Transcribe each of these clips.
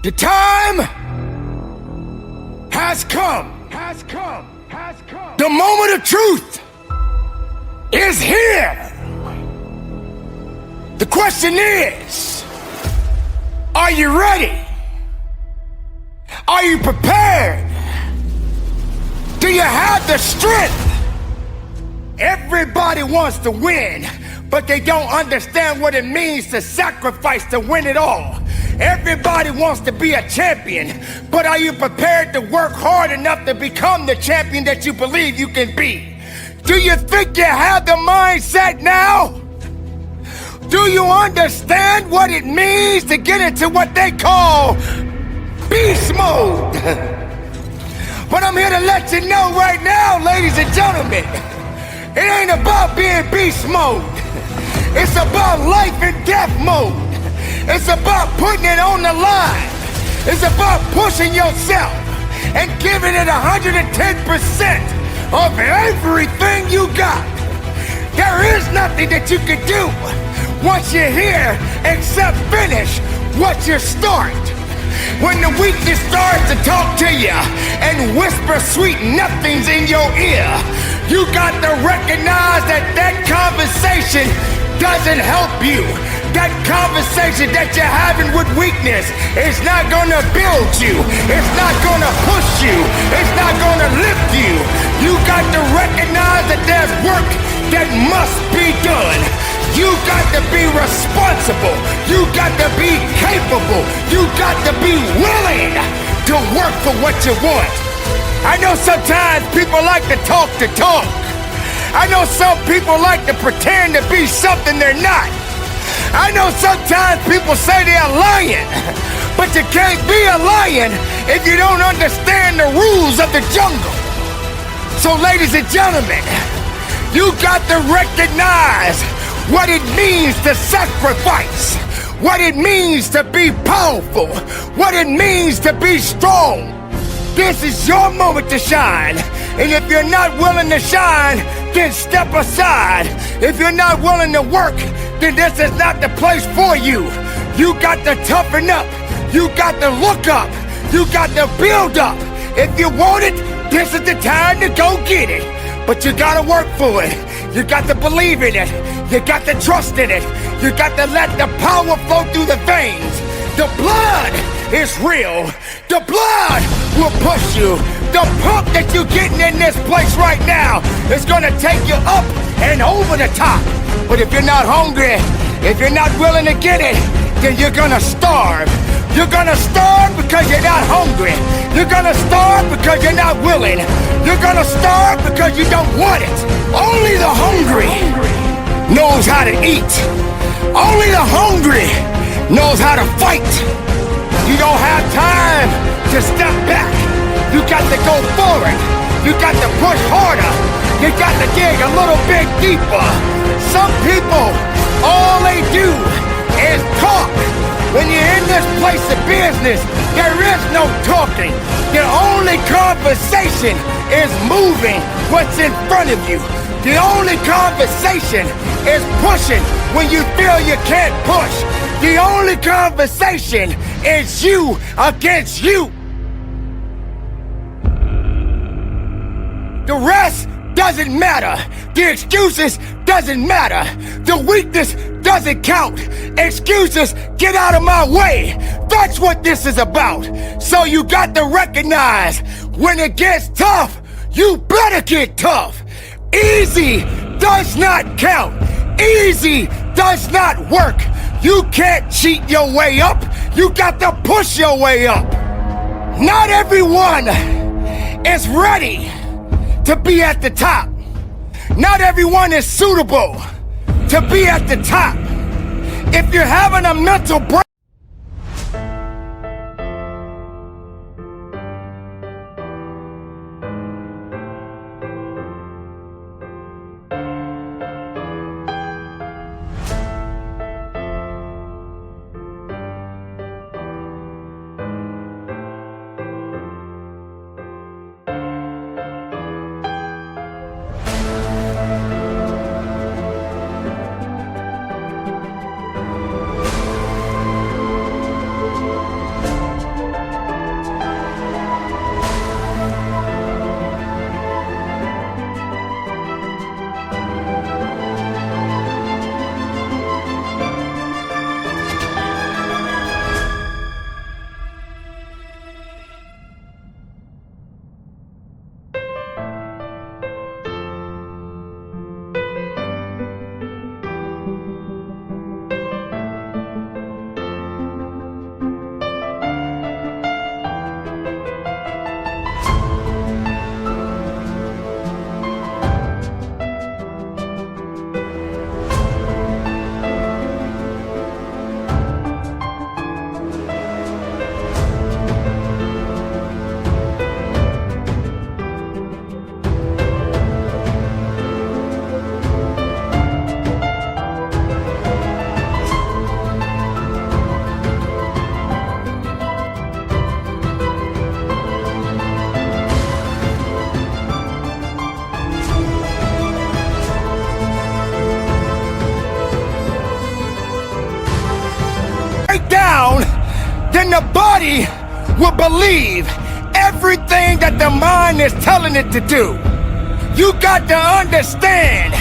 The time has come. The moment of truth is here. The question is, are you ready? Are you prepared? Do you have the strength? Everybody wants to win, but they don't understand what it means to sacrifice to win it all. Everybody wants to be a champion, but are you prepared to work hard enough to become the champion that you believe you can be? Do you think you have the mindset now? Do you understand what it means to get into what they call beast mode? But I'm here to let you know right now, ladies and gentlemen, it ain't about being beast mode. It's about life and death mode. It's about putting it on the line. It's about pushing yourself and giving it 110% of everything you got. There is nothing that you can do once you're here except finish what you start. When the weakness starts to talk to you and whisper sweet nothings in your ear, you got to recognize that that conversation doesn't help you. That conversation that you're having with weakness is not gonna build you. It's not gonna push you. It's not gonna lift you. You got to recognize that there's work that must be done. You got to be responsible. You got to be capable. You got to be willing to work for what you want. I know sometimes people like to talk the talk. I know some people like to pretend to be something they're not. I know sometimes people say they're lying, but you can't be a lion if you don't understand the rules of the jungle. So ladies and gentlemen, you got to recognize what it means to sacrifice, what it means to be powerful, what it means to be strong. This is your moment to shine, and if you're not willing to shine, then step aside. If you're not willing to work, then this is not the place for you. You got to toughen up. You got to look up. You got to build up. If you want it, this is the time to go get it. But you got to work for it. You got to believe in it. You got to trust in it. You got to let the power flow through the veins. The blood is real. The blood will push you. The pump that you're getting in this place right now is gonna take you up and over the top. But if you're not hungry, if you're not willing to get it, then you're gonna starve. You're gonna starve because you're not hungry. You're gonna starve because you're not willing. You're gonna starve because you don't want it. Only the hungry knows how to eat. Only the hungry knows how to fight. You don't have time to step back. You got to go forward. You got to push harder. You got to dig a little bit deeper. Some people, all they do is talk. When you're in this place of business, there is no talking. The only conversation is moving what's in front of you. The only conversation is pushing when you feel you can't push. The only conversation is you against you. The rest doesn't matter. The excuses doesn't matter. The weakness doesn't count. Excuses, get out of my way. That's what this is about. So you got to recognize when it gets tough, you better get tough. Easy does not count. Easy does not work. You can't cheat your way up. You got to push your way up. Not everyone is ready to be at the top. Not everyone is suitable to be at the top. If you're having a mental break, down, then the body will believe everything that the mind is telling it to do. You got to understand,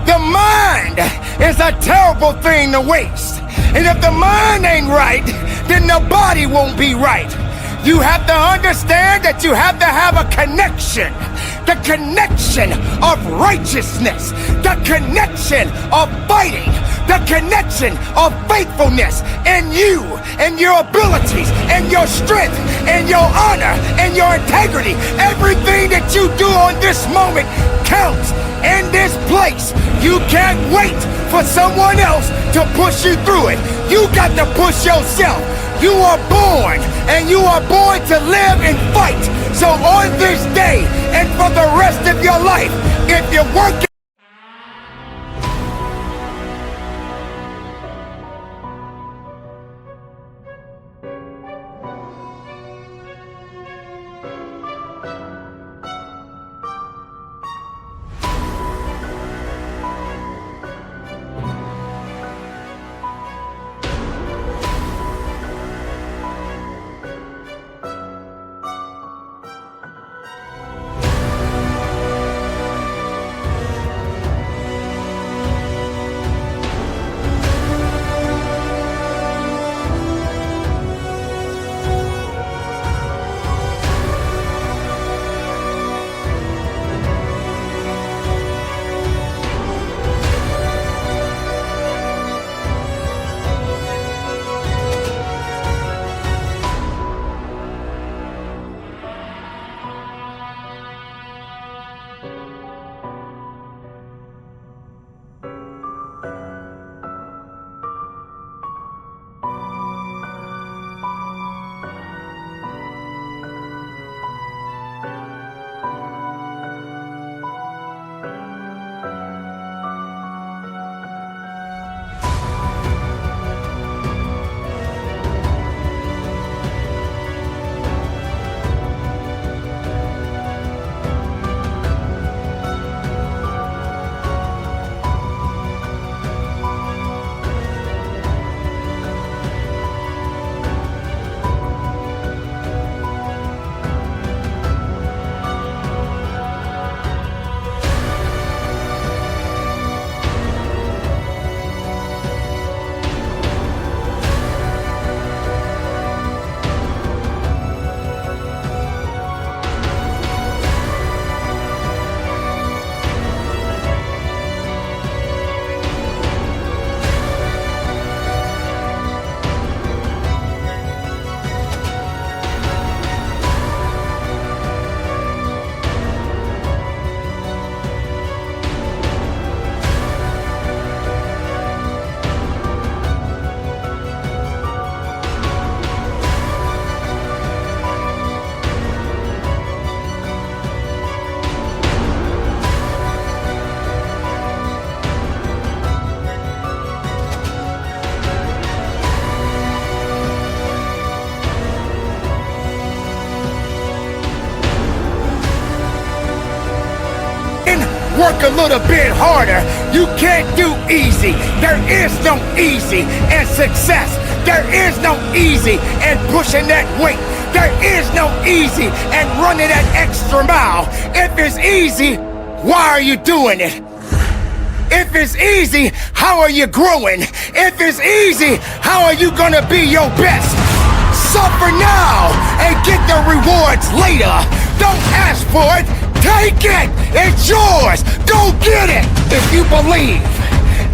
the mind is a terrible thing to waste. And if the mind ain't right, then the body won't be right. You have to understand that you have to have a connection. The connection of righteousness. The connection of fighting. The connection of faithfulness in you and your abilities and your strength and your honor and your integrity. Everything that you do on this moment counts in this place. You can't wait for someone else to push you through it. You got to push yourself. You are born, and you are born to live and fight. So on this day, and for the rest of your life, if you're working work a little bit harder. You can't do easy. There is no easy in success. There is no easy in pushing that weight. There is no easy in running that extra mile. If it's easy, why are you doing it? If it's easy, how are you growing? If it's easy, how are you gonna be your best? Suffer now and get the rewards later. Don't ask for it, take it, it's yours, go get it. If you believe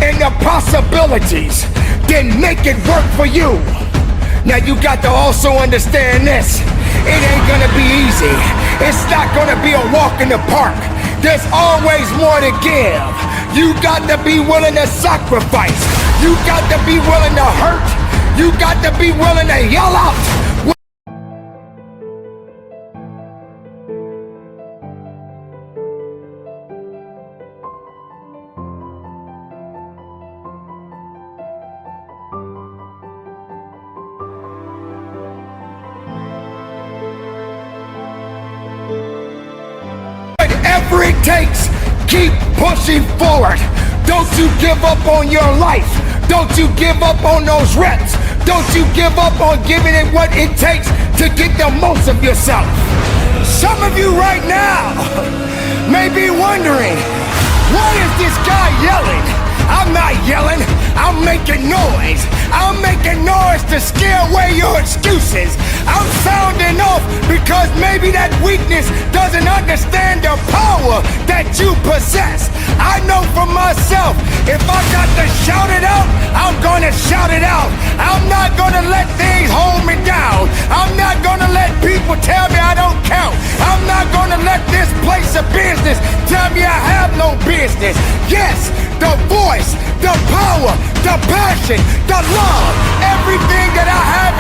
in the possibilities, then make it work for you. Now you got to also understand this, it ain't gonna be easy. It's not gonna be a walk in the park. There's always more to give. You got to be willing to sacrifice. You got to be willing to hurt. You got to be willing to yell out. Whatever it takes, keep pushing forward. Don't you give up on your life. Don't you give up on those reps. Don't you give up on giving it what it takes to get the most of yourself. Some of you right now may be wondering, why is this guy yelling? I'm not yelling, I'm making noise. I'm making noise to scare away your excuses. I'm sounding off because maybe that weakness doesn't understand the power that you possess. I know for myself, if I got to shout it out, I'm gonna shout it out. I'm not gonna let things hold me down. I'm not gonna let people tell me I don't count. I'm not gonna let this place of business tell me I have no business. Yes, the voice, the power, the passion, the love, everything that I have.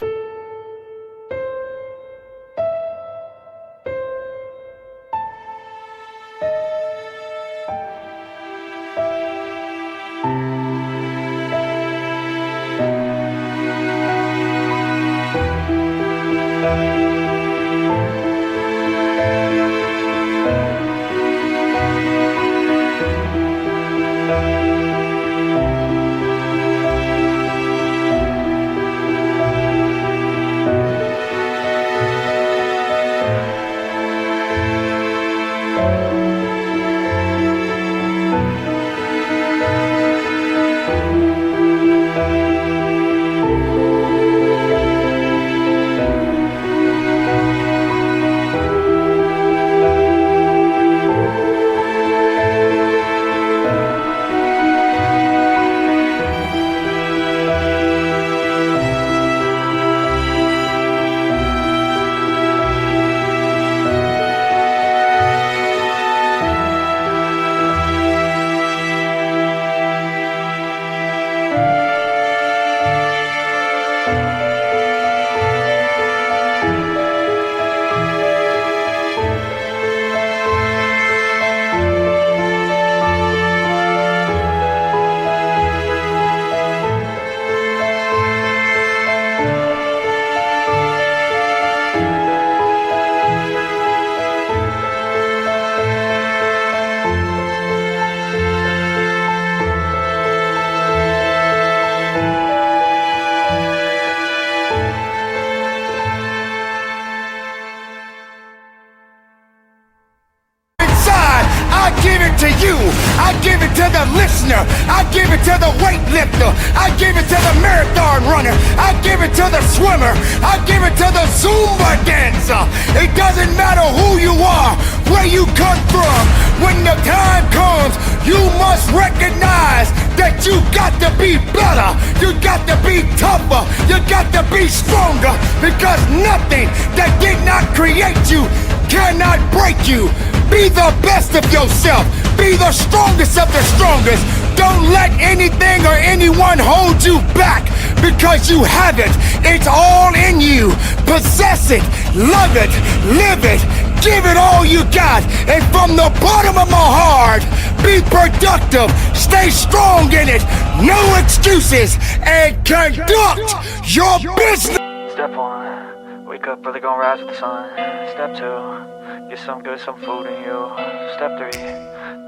I give it to you. I give it to the listener. I give it to the weightlifter. I give it to the marathon runner. I give it to the swimmer. I give it to the Zumba dancer. It doesn't matter who you are, where you come from. When the time comes, you must recognize that you got to be better. You got to be tougher. You got to be stronger, because nothing that did not create you cannot break you. Be the best of yourself. Be the strongest of the strongest. Don't let anything or anyone hold you back, because you have it. It's all in you. Possess it, love it, live it, give it all you got. And from the bottom of my heart, be productive, stay strong in it, no excuses, and conduct your business. Step 1, wake up early, gonna rise with the sun. Step 2, get some good, some food in you. Step 3,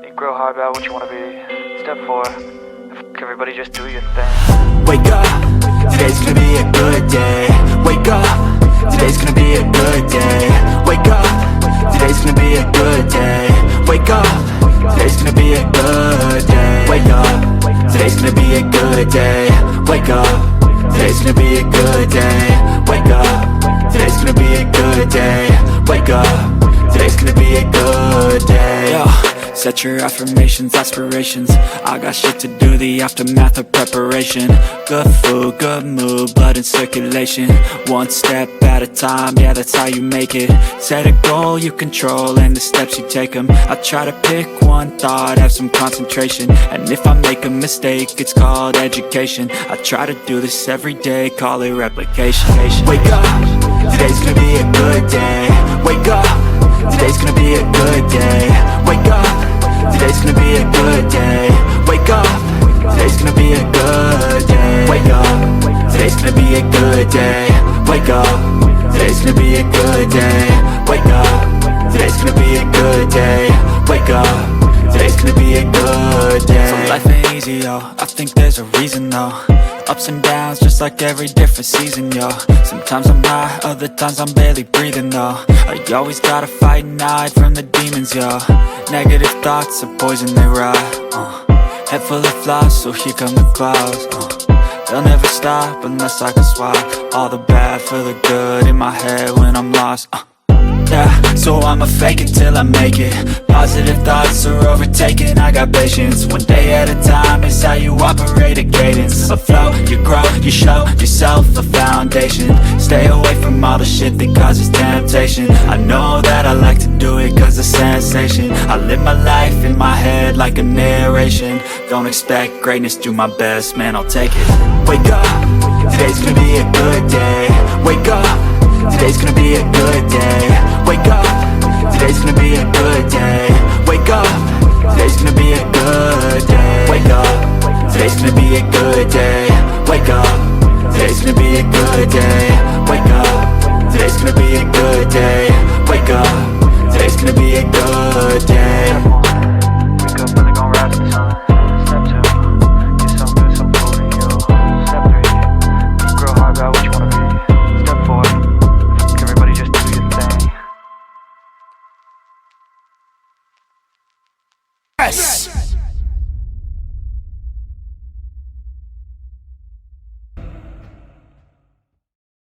think real hard about what you wanna be. Step 4, everybody just do your thing. Wake up, today's gonna be a good day. Wake up, today's gonna be a good day. Wake up, today's gonna be a good day. Wake up, today's gonna be a good day. Wake up, today's gonna be a good day. Wake up, today's gonna be a good day. Wake up, today's gonna be a good day. Wake up, today's gonna be a good day. Yo. Set your affirmations, aspirations. I got shit to do, the aftermath of preparation. Good food, good mood, blood in circulation. One step at a time, yeah, that's how you make it. Set a goal you control and the steps you take them. I try to pick one thought, have some concentration. And if I make a mistake, it's called education. I try to do this every day, call it replication. Wake up, today's gonna be a good day. Wake up, today's gonna be a good day. Wake up, today's gonna be a good day. Wake up, today's gonna be a good day. Wake up, today's gonna be a good day. Wake up, today's gonna be a good day. Wake up, today's gonna be a good day. Wake up, today's gonna be a good day. So life ain't easy, yo, I think there's a reason though. Ups and downs, just like every different season, yo. Sometimes I'm high, other times I'm barely breathing, though. I always gotta fight and hide from the demons, yo. Negative thoughts are poison, they rot. Head full of flies, so here come the clouds. They'll never stop unless I can swap all the bad for the good in my head when I'm lost. Yeah, so I'ma fake it till I make it. Positive thoughts are overtaken, I got patience. One day at a time is how you operate a cadence. A flow, you grow, you show yourself a foundation. Stay away from all the shit that causes temptation. I know that I like to do it cause it's sensation. I live my life in my head like a narration. Don't expect greatness, do my best, man, I'll take it. Wake up, today's gonna be a good day. Wake up, today's gonna be a good day. Wake up, today's gonna be a good day. Wake up, today's gonna be a good day. Wake up, today's gonna be a good day. Wake up, today's gonna be a good day. Wake up, today's gonna be a good day. Wake up, today's gonna be a good day.